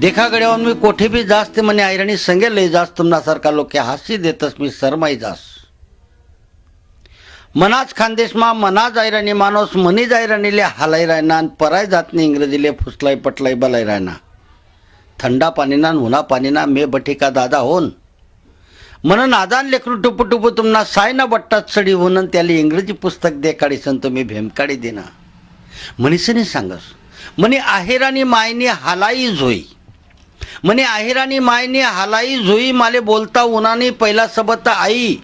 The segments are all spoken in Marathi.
देखा गड्यावर मी कोठे भी जास्त मने आयराणी संगे लय जास तुमना सारखा लोक हास्य देतस मी शरमाई जास मनाच खानदेशमा मनाज आयराणी माणूस मनीज आयराणीले हालाय रायना आणि पराय जातनी इंग्रजीले फुसलाई पटलाई बलाय रायना थंडा पाणीना उन्हा पाणीना मे बठिका दादा होन मन नादान लेकरू टुपू टुपू तुमना सायना बट्टात सडी होऊन त्याला इंग्रजी पुस्तक दे काढी सन तुम्ही भेमकाडी देना मनीसने सांगस मनी आहेरानी मायनी हालाई जोई मने आहेरानी मायनी हालाई जोई माले बोलता उन्हानी पहिला सबत आई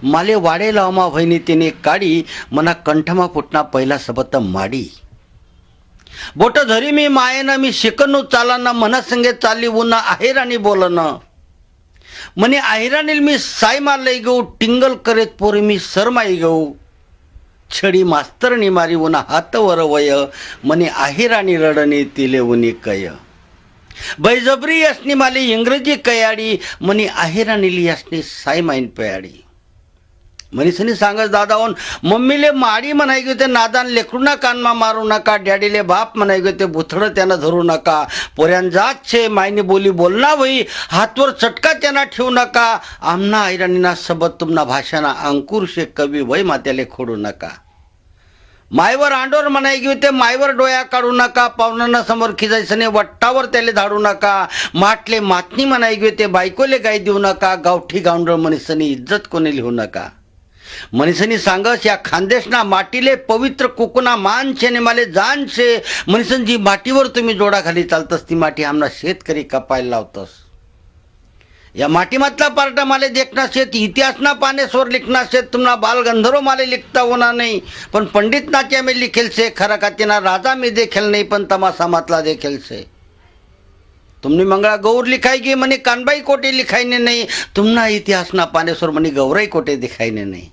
माले वाडे लावमा भयनी तिने काढी मना कंठमा फुटना पहिला सबत माडी बोट धरी मी मायेना मी शिकनो चालना मना संगे चाली उन्हा आहेरानी बोलन मने आहेरानील मी साय मारलई गऊ टिंगल करेत पोरी मी सरमाई गऊ छडी मास्तरनी मारी उन्हा हात वर वय मने आहेरानी रडणी तिले उनी कय बैजबरी असनी माली इंग्रजी कयाडी मनी आहेरानीली असनी साय माइन पयाडी मनीसनी सांगस दादाओन मम्मीले माडी म्हणाय गे ते नादान लेकरूना कानमा मारू नका डॅडीले बाप म्हणाय गे ते बुथडं त्यांना धरू नका पोऱ्यान जात छे मायनी बोली बोलना वही हातवर चटका त्यांना ठेवू नका आमना आयराणीना सबत तुमना भाषाना अंकुर शे कवी वय मात्याले खोडू नका मायवर आंडोर म्हणाय गे ते मायवर डोया काढू नका पाहुणांना समोर खिजायसने वट्टावर त्याले धाडू नका माटले मातनी म्हणाय गे ते बायकोले गाय देऊ नका गावठी गावंडळ मनीसनी इज्जत कोणी लिहू नका मनीसनी सांगस या खानदेशना माटीले पवित्र कुकुना मान छे ने माले जान छे मनीसन जी माटीवर तुम्ही जोडा खाली चालतस ती माटी आमना शेतकरी कपायला लावतस या माटी मतला पार्टा माले देखना शेत इतिहासना पानेश्वर लिखना शेत तुमना बाल गंधर्व माले लिखता होना नहीं पण पंडित नाट्या में लिखेल से खरा कातीना राजा में देखेल नहीं पण तमाशा मतला देखेल से तुमने मंगळा गौर लिखाई गे मने कानबाई कोटे लिखाईने नहीं तुमना इतिहास ना पानेश्वर मनी गौराई कोटे दिखाईने नहीं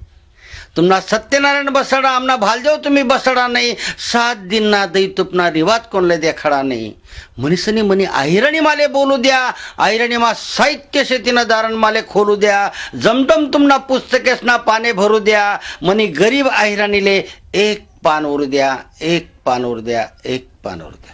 तुमना सत्यनारायण बसड़ा आमना भालदेव तुम्ही बसड़ा नहीं 7 दिन ना दई तुपना रिवाज कोणले देखाडा नहीं मनीसनी मनी आहिरणी माले बोलू द्या आहिरणी मा साहित्य शेतीना दारण माले खोलू द्या जमदम तुमना पुस्तकेसना पाने भरू द्या मनी गरीब आहिरणीले एक पान उर द्या एक पान उर द्या एक पान उर द्या।